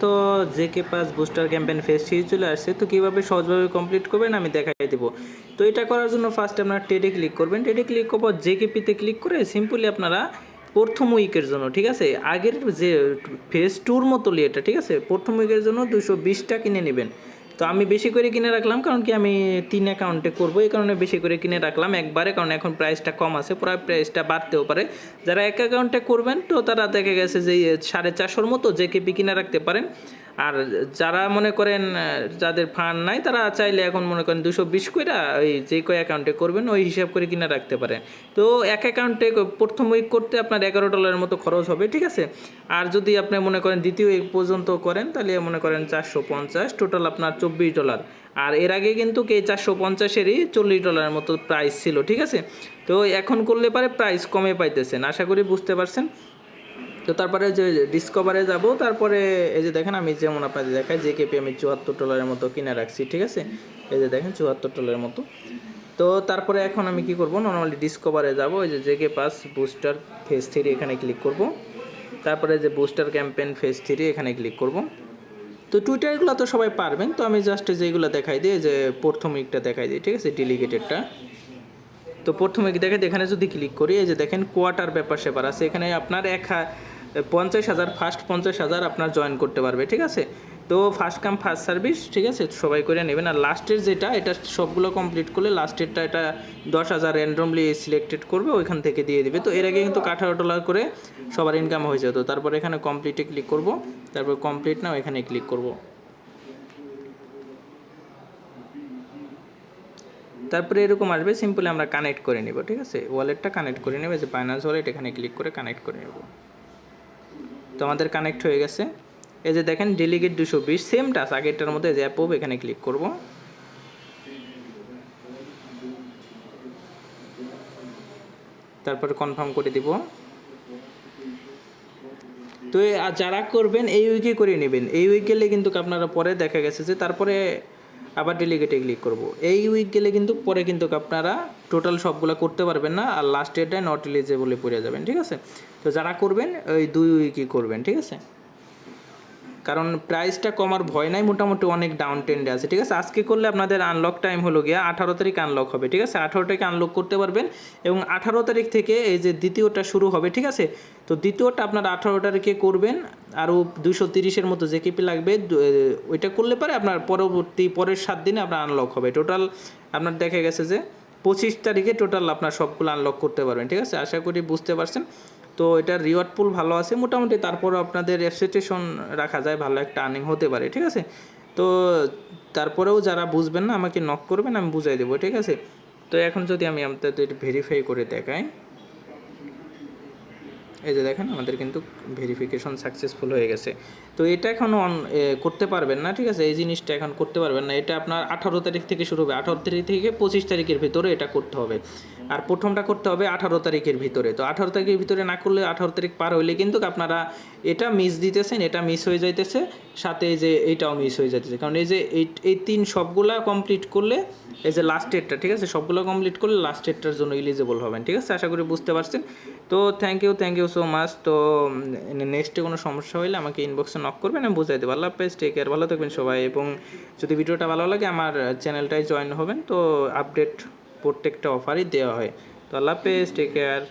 তো JK pass booster campaign phase 3 চলে আসছে। তো কীভাবে সহজভাবে কমপ্লিট করবেন আমি দেখাই দেবো। তো এটা করার জন্য ফার্স্ট আপনারা টেডে ক্লিক করবেন। টেডে ক্লিক করার পর জেকেপিতে ক্লিক করে সিম্পলি আপনারা প্রথম উইকের জন্য, ঠিক আছে, আগের যে ফেজ 2-র মতোই এটা, ঠিক আছে, প্রথম উইকের জন্য 220টা কিনে নেবেন। তো আমি বেশি করে কিনে রাখলাম, কারণ কি আমি 3 অ্যাকাউন্টে করবো, এই কারণে বেশি করে কিনে রাখলাম একবারে, কারণ এখন প্রাইসটা কম আছে, পরে প্রাইসটা বাড়তেও পারে। যারা এক অ্যাকাউন্টে করবেন তো তারা দেখা গেছে যে 450-র মতো জেকেপি কিনে রাখতে পারেন। আর যারা মনে করেন যাদের ফান্ড নাই তারা চাইলে এখন মনে করেন 220 কইরা ওই যে কয় অ্যাকাউন্টে করবেন ওই হিসাব করে কিনে রাখতে পারেন। তো এক অ্যাকাউন্টে প্রথম উইক করতে আপনার $11 মতো খরচ হবে, ঠিক আছে। আর যদি আপনি মনে করেন দ্বিতীয় উইক পর্যন্ত করেন তাহলে মনে করেন 450, টোটাল আপনার $24। আর এর আগে কিন্তু এই 450-এরই $40 মতো প্রাইস ছিল, ঠিক আছে। তো এখন করলে পারে প্রাইস কমে পাইতেছেন, আশা করি বুঝতে পারছেন। তো তারপরে যে ডিসকভারে যাব, তারপরে এই যে দেখেন আমি যেমন আপনাদের দেখাই জেকেপি আমি $74 মতো কিনে রাখছি, ঠিক আছে। এই যে দেখেন $74 মতো। তো তারপরে এখন আমি কি করব, নর্মালি ডিসকভারে যাব, এই যে জেকে পাস বুস্টার ফেজ 3 এখানে ক্লিক করব। তারপরে যে বুস্টার ক্যাম্পেইন ফেজ 3 এখানে ক্লিক করব। তো টুইটারগুলো তো সবাই পারবেন, তো আমি জাস্ট যেগুলো দেখাই দিই, যে প্রথম উইকটা দেখাই দিই, ঠিক আছে, ডেলিগেটেডটা। তো প্রথমে দেখাই এখানে যদি ক্লিক করি, এই যে দেখেন কোয়ার্টার ব্যাপার স্যাপার আছে, এখানে আপনার 50,000 ফার্স্ট 50,000 আপনার জয়েন করতে পারবে, ঠিক আছে। তো ফার্স্ট কাম ফার্স্ট সার্ভিস, ঠিক আছে, সবাই করে নেবেন। আর লাস্টের যেটা, এটা সবগুলো কমপ্লিট করলে লাস্টেরটা এটা 10,000 র্যান্ডমলি সিলেক্টেড করবে, ওইখান থেকে দিয়ে দিবে। তো এর আগে কিন্তু $18 করে সবার ইনকাম হয়ে যেত। তারপর এখানে কমপ্লিটে ক্লিক করব, তারপর কমপ্লিট নাও এখানে ক্লিক করব। তারপরে এরকম আসবে, সিম্পলি আমরা কানেক্ট করে নেব, ঠিক আছে, ওয়ালেটটা কানেক্ট করে নেবে, যে ফাইন্যান্স ওয়ালেট এখানে ক্লিক করে কানেক্ট করে নেব। তো আমাদের কানেক্ট হয়ে গেছে। এই যে দেখেন ডেলিগেট 220, সেম টাস্ক আগেরটার মধ্যে, যে অ্যাপও এখানে ক্লিক করব। তারপরে কনফার্ম করে দিব। তো যারা করবেন এই উইকে করে নেবেন, এই উইক গেলে কিন্তু আপনারা পরে দেখা গেছে যে তারপরে আবার ডেলিগেটে ক্লিক করব। এই উইক গেলে কিন্তু পরে কিন্তু আপনারা টোটাল সবগুলো করতে পারবেন না, আর লাস্ট ডেটটায় নট এলিজিবলে পড়ে যাবেন, ঠিক আছে। তো যারা করবেন ওই 2 উইকই করবেন, ঠিক আছে, কারণ প্রাইসটা কমার ভয় নাই, মোটামুটি অনেক ডাউন ট্রেন্ডে আছে, ঠিক আছে। আজকে করলে আপনাদের আনলক টাইম হলো গিয়া 18 তারিখ আনলক হবে, ঠিক আছে, 18 তারিখে আনলক করতে পারবেন। এবং 18 তারিখ থেকে এই যে দ্বিতীয়টা শুরু হবে, ঠিক আছে। তো দ্বিতীয়টা আপনারা 18 তারিখে করবেন, আরও 230-এর মতো জেকেপি লাগবে, ওইটা করলে পারে আপনার পরের 7 দিনে আপনার আনলক হবে। টোটাল আপনার দেখা গেছে যে 25 তারিখে টোটাল আপনার সবগুলো আনলক করতে পারবেন, ঠিক আছে, আশা করি বুঝতে পারছেন। তো এটার রিওয়ার্ড পুল ভালো আছে মোটামুটি, তারপরও আপনাদের এক্সপেকটেশন রাখা যায় ভালো একটা আর্নিং হতে পারে, ঠিক আছে। তো তারপরেও যারা বুঝবেন না আমাকে নক করবেন, আমি বুঝাই দেবো, ঠিক আছে। তো এখন যদি আমি আপনাদের ভেরিফাই করে দেখাই, এই যে দেখেন আমাদের কিন্তু ভেরিফিকেশন সাকসেসফুল হয়ে গেছে। তো এটা এখন করতে পারবেন না, ঠিক আছে, এই জিনিসটা এখন করতে পারবেন না। এটা আপনার 18 তারিখ থেকে শুরু হবে, 18 তারিখ থেকে 25 তারিখের ভিতরে এটা করতে হবে। আর প্রথমটা করতে হবে 18 তারিখের ভিতরে। তো 18 তারিখের ভিতরে না করলে 18 তারিখ পার হইলে কিন্তু আপনারা এটা মিস দিতেছেন, এটা মিস হয়ে যাইতেছে, সাথে এই যে এইটাও মিস হয়ে যাইতেছে, কারণ এই যে এই 3 সবগুলা কমপ্লিট করলে, এই যে লাস্ট ডেটটা, ঠিক আছে, সবগুলো কমপ্লিট করলে লাস্ট ডেটটার জন্য এলিজিবল হবেন, ঠিক আছে, আশা করি বুঝতে পারছেন। তো থ্যাংক ইউ সো মাচ। তো নেক্সটে কোনো সমস্যা হলে আমাকে ইনবক্সে নক করবেন, আমি বুঝাই দেবো। আল্লাহ হাফেজ, টেক কেয়ার, ভালো থাকবেন সবাই। এবং যদি ভিডিওটা ভালো লাগে আমার চ্যানেলটায় জয়েন হবেন, তো আপডেট প্রত্যেকটা অফারই দেওয়া হয়। তো আল্লাহ হাফেজ, টেক কেয়ার।